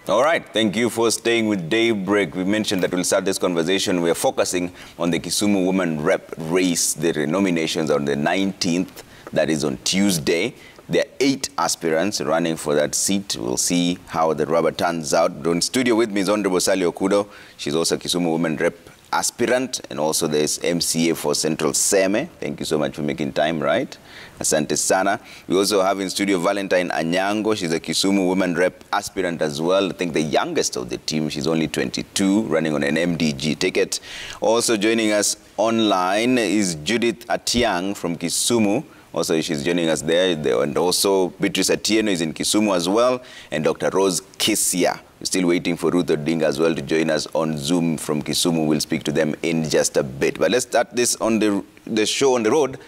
All right, thank you for staying with Daybreak. We mentioned that we'll start this conversation. We're focusing on the Kisumu Women Rep race. The nominations on the 19th, that is on Tuesday. There are 8 aspirants running for that seat. We'll see how the rubber turns out. In studio with me is Honorable Sally Okudo. She's also Kisumu Women Rep aspirant, and also there's MCA for Central Seme. Thank you so much for making time, right? Asante sana. We also have in studio Valentine Anyango. She's a Kisumu Women Rep aspirant as well. I think the youngest of the team. She's only 22, running on an MDG ticket. Also joining us online is Judith Atiang from Kisumu. Also, she's joining us there. And also Beatrice Atieno is in Kisumu as well. And Dr. Rose Kisia. We're still waiting for Ruth Odinga as well to join us on Zoom from Kisumu. We'll speak to them in just a bit. But let's start this on the show on the road.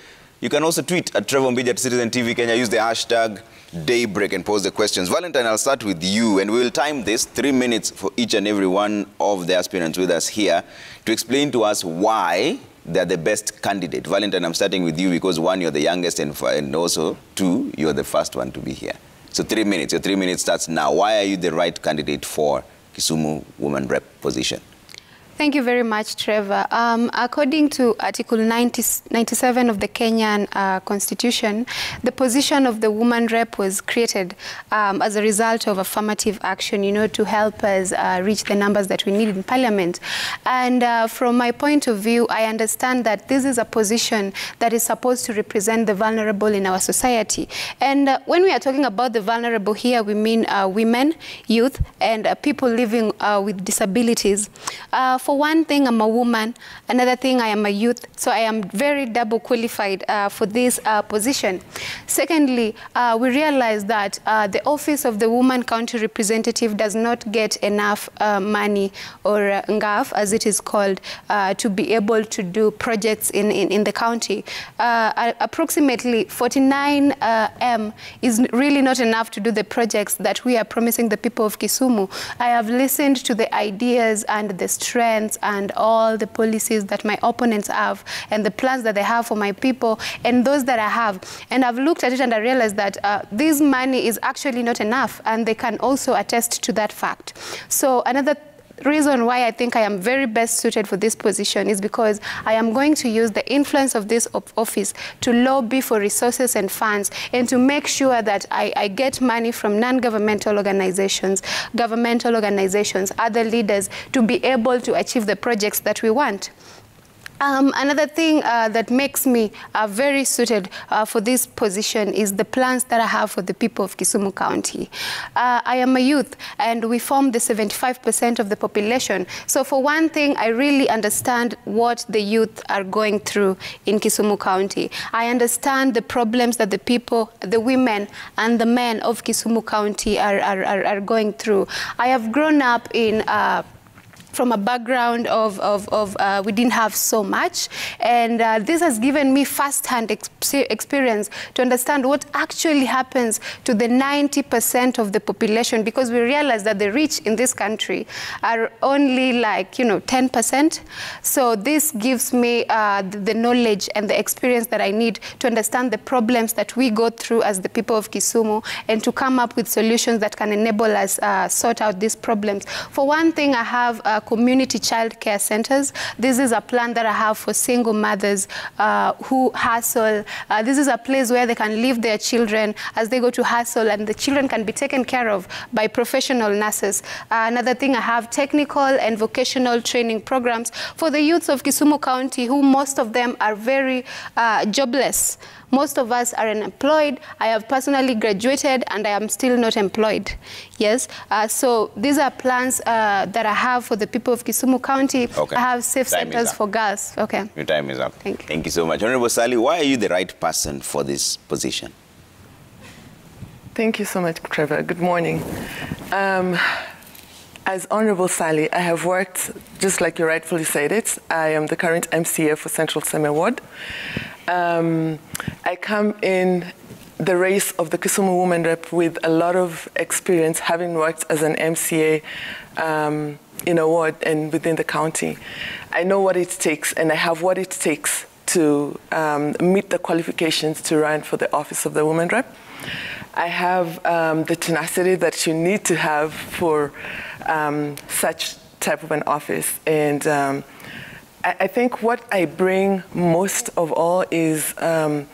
You can also tweet at Trevor Mbija at Citizen TV Kenya. Use the hashtag Daybreak and pose the questions. Valentine, I'll start with you. And we'll time this 3 minutes for each and every one of the aspirants with us here to explain to us why they're the best candidate. Valentine, I'm starting with you because 1, you're the youngest, and also 2, you're the first one to be here. So 3 minutes. Your 3 minutes starts now. Why are you the right candidate for Kisumu Women Rep position? Thank you very much, Trevor. According to Article 97 of the Kenyan Constitution, the position of the woman rep was created as a result of affirmative action, to help us reach the numbers that we need in Parliament. And from my point of view, I understand that this is a position that is supposed to represent the vulnerable in our society. And when we are talking about the vulnerable here, we mean women, youth, and people living with disabilities. For one thing, I'm a woman. Another thing, I am a youth. So I am very double qualified for this position. Secondly, we realize that the office of the Woman County Representative does not get enough money, or ngaf, as it is called, to be able to do projects in the county. Approximately 49 M is really not enough to do the projects that we are promising the people of Kisumu. I have listened to the ideas and the strengths and all the policies that my opponents have and the plans that they have for my people and those that I have. And I've looked at it and I realized that this money is actually not enough, and they can also attest to that fact. So another reason why I think I am very best suited for this position is because I am going to use the influence of this office to lobby for resources and funds, and to make sure that I get money from non-governmental organizations, governmental organizations, other leaders, to be able to achieve the projects that we want. Another thing that makes me very suited for this position is the plans that I have for the people of Kisumu County. I am a youth, and we form the 75% of the population. So for one thing, I really understand what the youth are going through in Kisumu County. I understand the problems that the people, the women and the men of Kisumu County are going through. I have grown up in from a background of we didn't have so much, and this has given me first-hand experience to understand what actually happens to the 90% of the population, because we realize that the rich in this country are only like 10%. So this gives me the knowledge and the experience that I need to understand the problems that we go through as the people of Kisumu, and to come up with solutions that can enable us sort out these problems. For one thing, I have community child care centers. This is a plan that I have for single mothers who hustle. This is a place where they can leave their children as they go to hustle, and the children can be taken care of by professional nurses. Another thing, I have technical and vocational training programs for the youths of Kisumu County, who most of them are very jobless. Most of us are unemployed. I have personally graduated and I am still not employed. Yes, so these are plans that I have for the people of Kisumu County. Okay. I have safe centers for girls. Okay. Your time is up. Thank you. Thank you so much. Honorable Sally, why are you the right person for this position? Thank you so much, Trevor. Good morning. As Honorable Sally, I have worked, just like you rightfully said it, I am the current MCA for Central Seme Ward. I come in the race of the Kisumu Women Rep with a lot of experience, having worked as an MCA in a ward and within the county. I know what it takes, and I have what it takes to meet the qualifications to run for the office of the Women Rep. I have the tenacity that you need to have for such type of an office. And I think what I bring most of all is I'm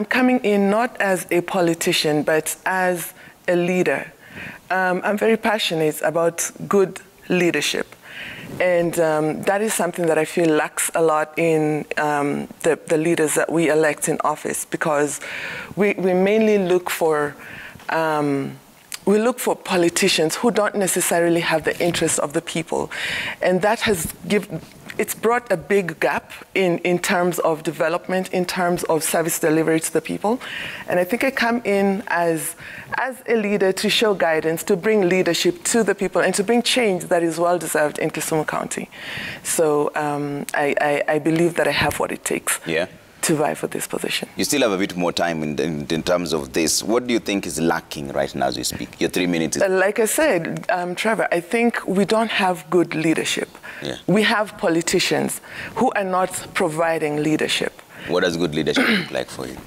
coming in not as a politician, but as a leader. I'm very passionate about good leadership. And that is something that I feel lacks a lot in the leaders that we elect in office, because we mainly look for politicians who don't necessarily have the interest of the people. And that has it's brought a big gap in terms of development, in terms of service delivery to the people. And I think I come in as a leader to show guidance, to bring leadership to the people, and to bring change that is well-deserved in Kisumu County. So I believe that I have what it takes to vie for this position. You still have a bit more time in terms of this. What do you think is lacking right now as we speak? Your 3 minutes. Like I said, Trevor, I think we don't have good leadership. Yeah. We have politicians who are not providing leadership. What does good leadership look like for you?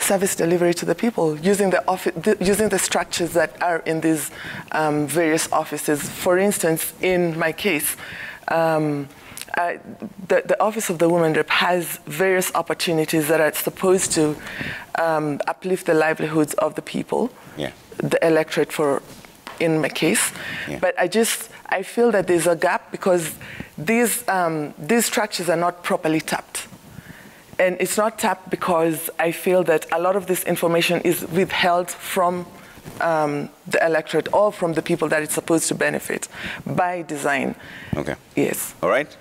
Service delivery to the people, using the structures that are in these various offices. For instance, in my case, the Office of the Women Rep has various opportunities that are supposed to uplift the livelihoods of the people, the electorate in my case. Yeah. But I feel that there's a gap because these structures are not properly tapped. And it's not tapped because I feel that a lot of this information is withheld from the electorate or from the people that it's supposed to benefit by design. Okay. Yes. All right.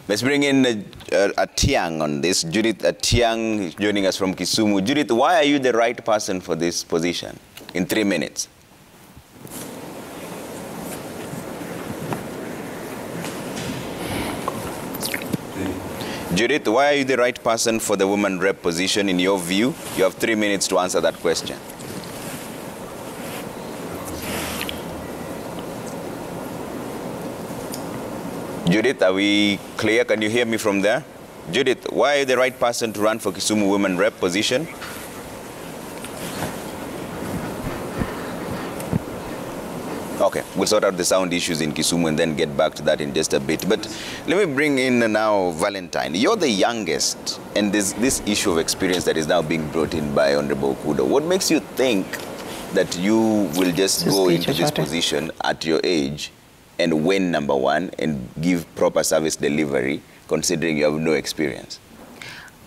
Let's bring in Atiang on this. Judith Atiang joining us from Kisumu. Judith, why are you the right person for this position in 3 minutes? Judith, why are you the right person for the woman rep position in your view? You have 3 minutes to answer that question. Judith, are we clear? Can you hear me from there? Judith, why are you the right person to run for Kisumu women rep position? Okay, we'll sort out the sound issues in Kisumu and then get back to that in just a bit. But let me bring in now Valentine. You're the youngest, and there's this issue of experience that is now being brought in by Honorable Kudo. What makes you think that you will just go into this position at your age and win number one and give proper service delivery, considering you have no experience?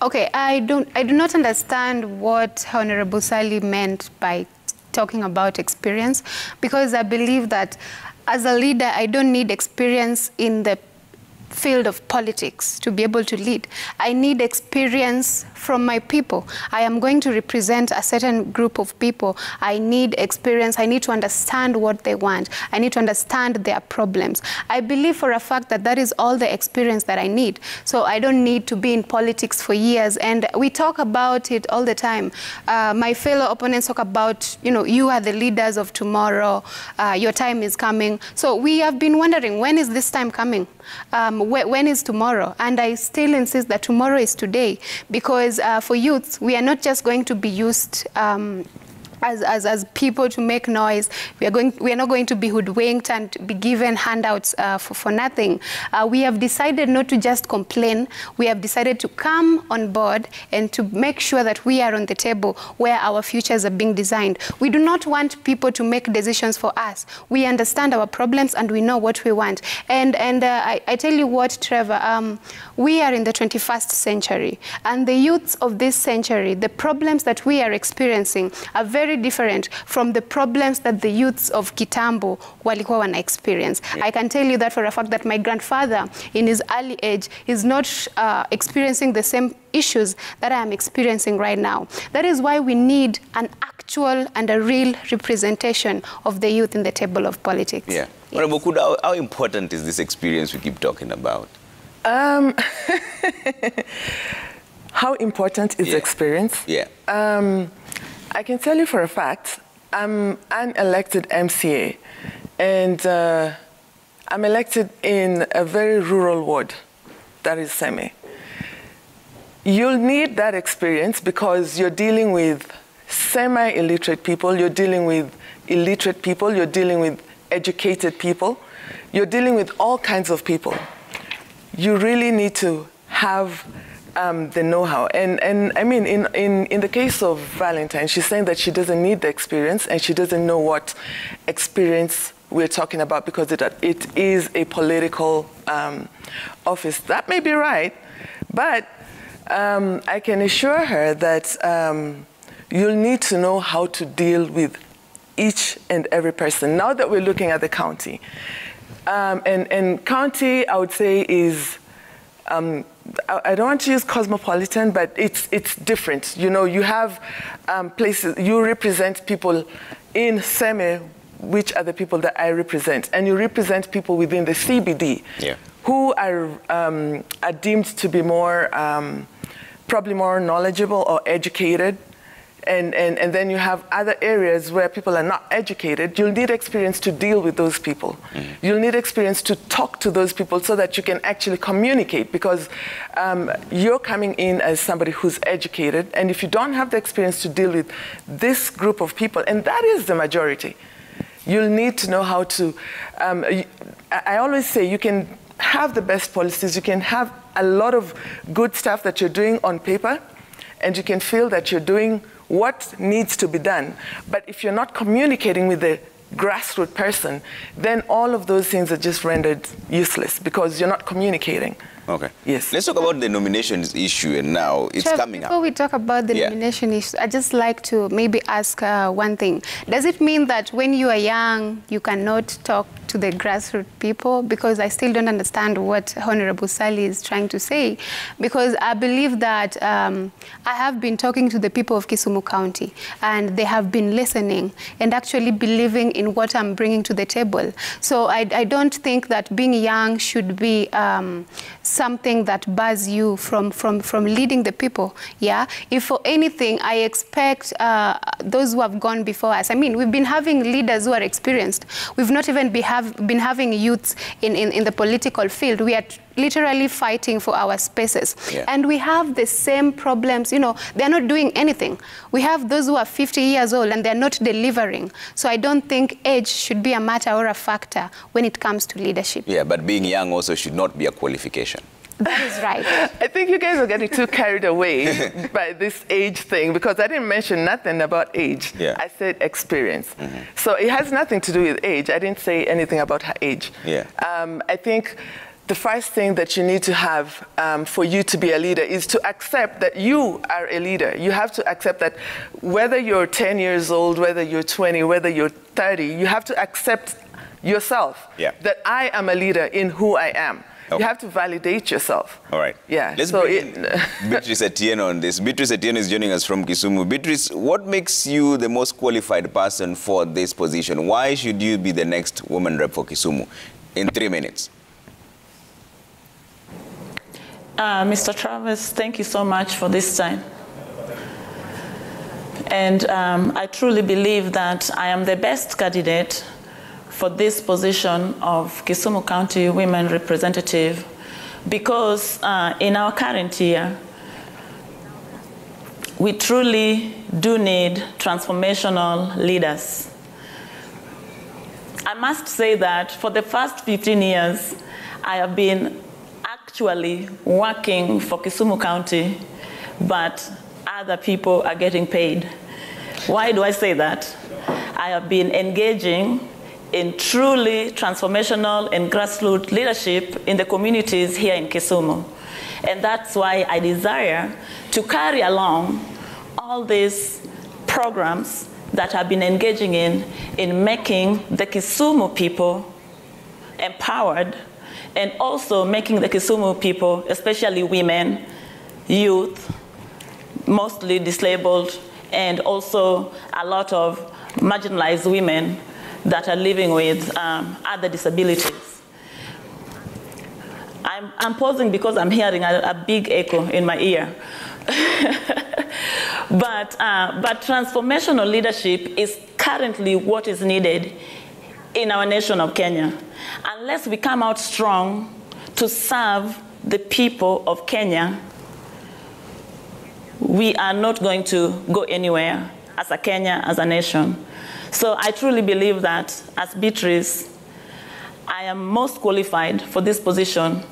Okay, I do not understand what Honorable Sally meant by talking about experience, because I believe that as a leader, I don't need experience in the field of politics to be able to lead. I need experience from my people. I am going to represent a certain group of people. I need experience. I need to understand what they want. I need to understand their problems. I believe for a fact that that is all the experience that I need. So I don't need to be in politics for years. And we talk about it all the time. My fellow opponents talk about, you are the leaders of tomorrow. Your time is coming. So we have been wondering, when is this time coming? When is tomorrow? And I still insist that tomorrow is today, because for youths, we are not just going to be used as people to make noise. We are not going to be hoodwinked and be given handouts for nothing. We have decided not to just complain. We have decided to come on board and to make sure that we are on the table where our futures are being designed. We do not want people to make decisions for us. We understand our problems and we know what we want. And I tell you what, Trevor, we are in the 21st century, and the youths of this century, the problems that we are experiencing are very different from the problems that the youths of Kitambo walikuwa wana experience. Yeah. I can tell you that for a fact that my grandfather in his early age is not experiencing the same issues that I am experiencing right now. That is why we need an actual and a real representation of the youth in the table of politics. Yeah. Yes. How important is this experience we keep talking about? How important is experience? Yeah. I can tell you for a fact, I'm an elected MCA, and I'm elected in a very rural ward, that is Seme. You'll need that experience because you're dealing with semi-illiterate people, you're dealing with illiterate people, you're dealing with educated people, you're dealing with all kinds of people. You really need to have the know-how. And I mean, in the case of Valentine, she's saying that she doesn't need the experience and she doesn't know what experience we're talking about because it is a political office. That may be right, but I can assure her that you'll need to know how to deal with each and every person. Now that we're looking at the county, and county, I would say, is, I don't want to use cosmopolitan, but it's different. You know, you have places, you represent people in Seme, which are the people that I represent, and you represent people within the CBD, who are deemed to be more, probably more knowledgeable or educated. And then you have other areas where people are not educated. You'll need experience to deal with those people. You'll need experience to talk to those people so that you can actually communicate, because you're coming in as somebody who's educated, and if you don't have the experience to deal with this group of people, and that is the majority, you'll need to know how to, I always say you can have the best policies, you can have a lot of good stuff that you're doing on paper, and you can feel that you're doing what needs to be done. But if you're not communicating with the grassroots person, then all of those things are just rendered useless because you're not communicating. Okay. Yes. Let's talk about the nominations issue, and now it's coming up. Before we talk about the nomination issue, I'd just like to maybe ask one thing. Does it mean that when you are young, you cannot talk to the grassroots people? Because I still don't understand what Honorable Sally is trying to say. Because I believe that I have been talking to the people of Kisumu County, and they have been listening and actually believing in what I'm bringing to the table. So I don't think that being young should be something that bars you from leading the people. Yeah. If for anything, I expect those who have gone before us. I mean, we've been having leaders who are experienced. We've not even been having youths in the political field. We are literally fighting for our spaces. And we have the same problems. You know, they're not doing anything. We have those who are 50 years old and they're not delivering. So I don't think age should be a matter or a factor when it comes to leadership. Yeah, but being young also should not be a qualification. That is right. I think you guys are getting too carried away by this age thing, because I didn't mention nothing about age. I said experience. So it has nothing to do with age. I didn't say anything about her age. I think the first thing that you need to have for you to be a leader is to accept that you are a leader. You have to accept that whether you're 10 years old, whether you're 20, whether you're 30, you have to accept yourself that I am a leader in who I am. You have to validate yourself. All right. Yeah. Let's bring Beatrice Atieno on this. Beatrice Atieno is joining us from Kisumu. Beatrice, what makes you the most qualified person for this position? Why should you be the next woman rep for Kisumu? In 3 minutes. Mr. Travis, thank you so much for this time. And I truly believe that I am the best candidate for this position of Kisumu County Women Representative, because in our current year, we truly do need transformational leaders. I must say that for the first 15 years, I have been actually working for Kisumu County, but other people are getting paid. Why do I say that? I have been engaging in truly transformational and grassroots leadership in the communities here in Kisumu. And that's why I desire to carry along all these programs that I've been engaging in making the Kisumu people empowered, and also making the Kisumu people, especially women, youth, mostly disabled, and also a lot of marginalized women that are living with other disabilities. I'm pausing because I'm hearing a big echo in my ear. But transformational leadership is currently what is needed in our nation of Kenya. Unless we come out strong to serve the people of Kenya, we are not going to go anywhere as a Kenya, as a nation. So I truly believe that as Beatrice, I am most qualified for this position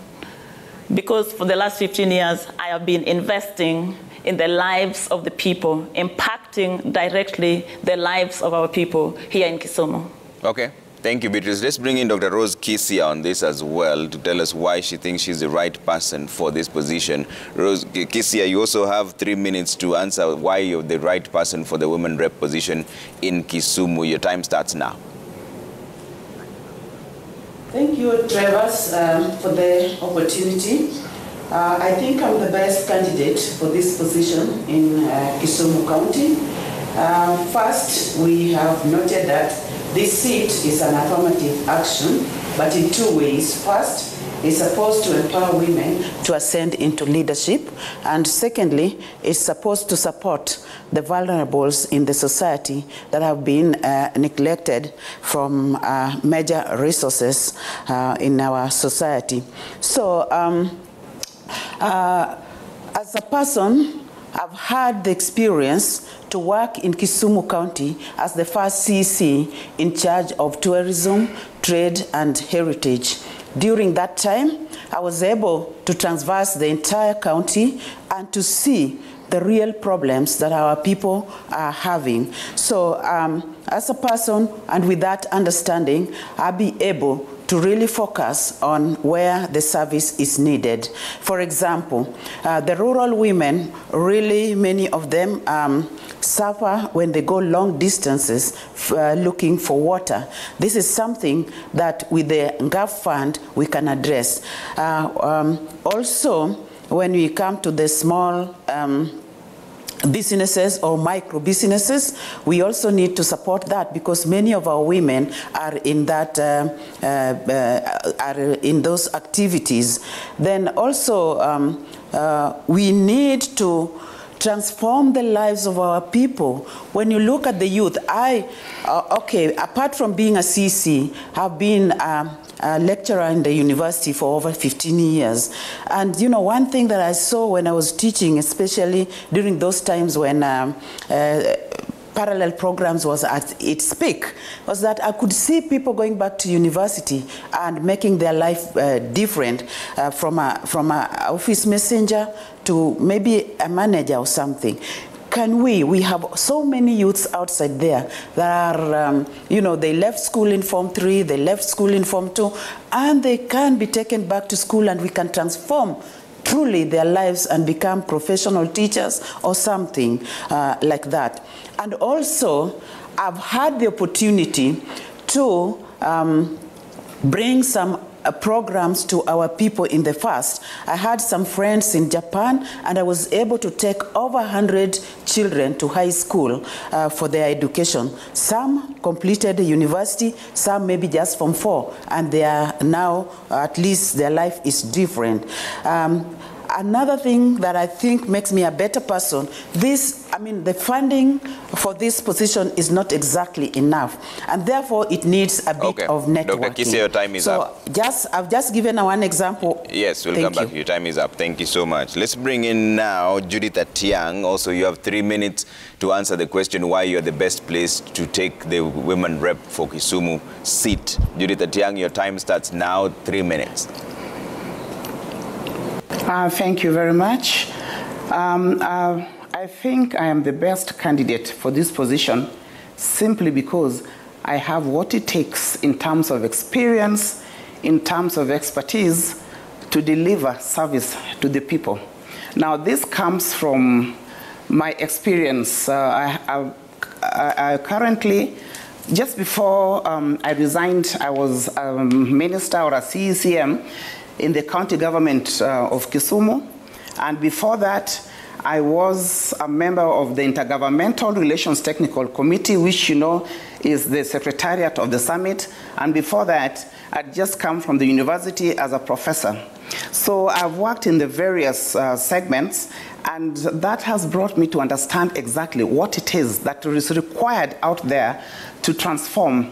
because for the last 15 years, I have been investing in the lives of the people, impacting directly the lives of our people here in Kisumu. Okay. Thank you, Beatrice. Let's bring in Dr. Rose Kisia on this as well to tell us why she thinks she's the right person for this position. Rose Kisia, you also have 3 minutes to answer why you're the right person for the women rep position in Kisumu. Your time starts now. Thank you, Travis, for the opportunity. I think I'm the best candidate for this position in Kisumu County. First, we have noted that this seat is an affirmative action, but in two ways. First, it's supposed to empower women to ascend into leadership, and secondly, it's supposed to support the vulnerables in the society that have been neglected from major resources in our society. So, as a person, I've had the experience to work in Kisumu County as the first CC in charge of tourism, trade, and heritage. During that time, I was able to traverse the entire county and to see the real problems that our people are having. So as a person and with that understanding, I'll be able to really focus on where the service is needed. For example, the rural women, really many of them suffer when they go long distances looking for water. This is something that with the NGAF fund we can address. Also, when we come to the small businesses or micro businesses, we also need to support that because many of our women are in that are in those activities. Then also we need to transform the lives of our people. When you look at the youth, okay, apart from being a CC, I've been a lecturer in the university for over 15 years. And you know, one thing that I saw when I was teaching, especially during those times when parallel programs was at its peak, was that I could see people going back to university and making their life different from a office messenger to maybe a manager or something. Can we have so many youths outside there that are, you know, they left school in Form 3, they left school in Form 2, and they can be taken back to school and we can transform truly their lives and become professional teachers or something like that. And also, I've had the opportunity to bring some programs to our people in the past. I had some friends in Japan and I was able to take over 100 children to high school for their education. Some completed university, some maybe just Form 4, and they are now, at least their life is different. Another thing that I think makes me a better person, the funding for this position is not exactly enough, and therefore it needs a bit of networking. Dr. Kisia, your time is up. I've just given one example. Yes, we'll come back. Your time is up. Thank you so much. Let's bring in now Judith Atiang. Also, you have 3 minutes to answer the question why you're the best place to take the women rep for Kisumu seat. Judith Atiang, your time starts now, 3 minutes. Thank you very much. I think I am the best candidate for this position simply because I have what it takes in terms of experience, in terms of expertise to deliver service to the people. Now, this comes from my experience. I currently, just before I resigned, I was a minister or a CECM in the county government of Kisumu, and before that I was a member of the Intergovernmental Relations Technical Committee, which you know is the secretariat of the summit, and before that I'd just come from the university as a professor. So I've worked in the various segments, and that has brought me to understand exactly what it is that is required out there to transform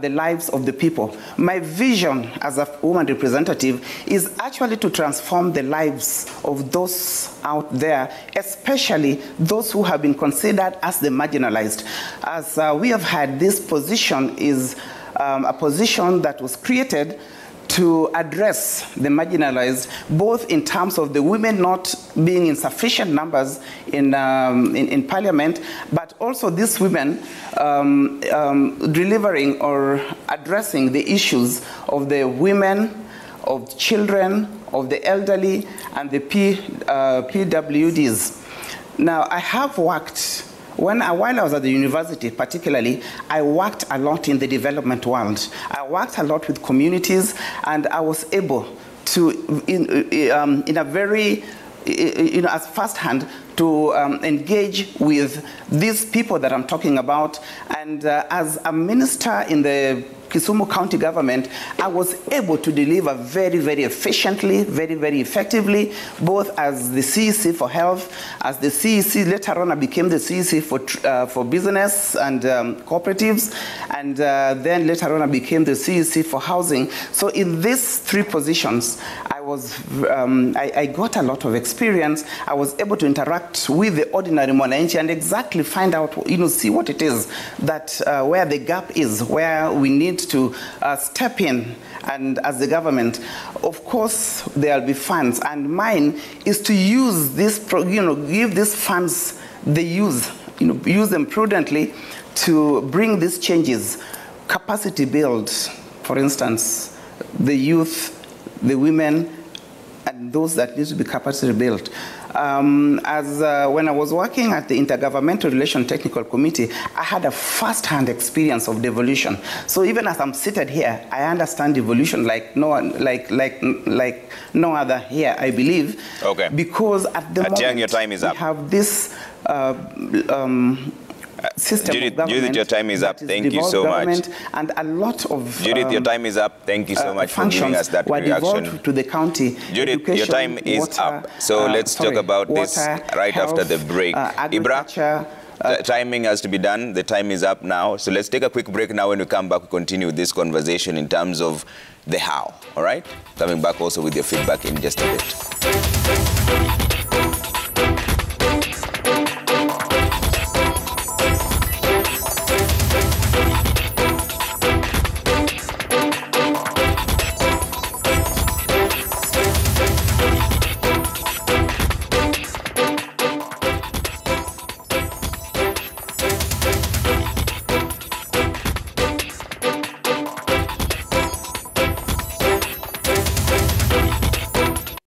the lives of the people. My vision as a woman representative is actually to transform the lives of those out there, especially those who have been considered as the marginalized. As we have had, this position is a position that was created to address the marginalized, both in terms of the women not being in sufficient numbers in parliament, but also these women delivering or addressing the issues of the women, of children, of the elderly, and the PWDs. Now, I have worked, while I was at the university particularly, I worked a lot in the development world. I worked a lot with communities, and I was able to, in a very, as firsthand, to engage with these people that I'm talking about. And as a minister in the Kisumu County government, I was able to deliver very, very efficiently, very, very effectively, both as the CEC for health, as the CEC, later on I became the CEC for business and cooperatives, and then later on I became the CEC for housing. So in these three positions, I got a lot of experience. I was able to interact with the ordinary mwananchi and exactly find out, see what it is that where the gap is, where we need to step in. And as the government, of course, there'll be funds, and mine is to use this, give these funds the use, use them prudently to bring these changes, capacity build, for instance, the youth, the women, and those that need to be capacity built. When I was working at the Intergovernmental Relations Technical Committee, I had a first-hand experience of devolution. So even as I'm seated here, I understand devolution like no other here, I believe. Okay. Because at the moment, your time is up. We have this system of government. Judith, your time is up. Thank you so much. And a lot of Judith, your time is up. Thank you so much for giving us that reaction. To the county. Judith, your time is up. So let's talk about this right after the break. Ibra, the timing has to be done. The time is up now. So let's take a quick break now. When we come back, we continue this conversation in terms of the how. All right? Coming back also with your feedback in just a bit.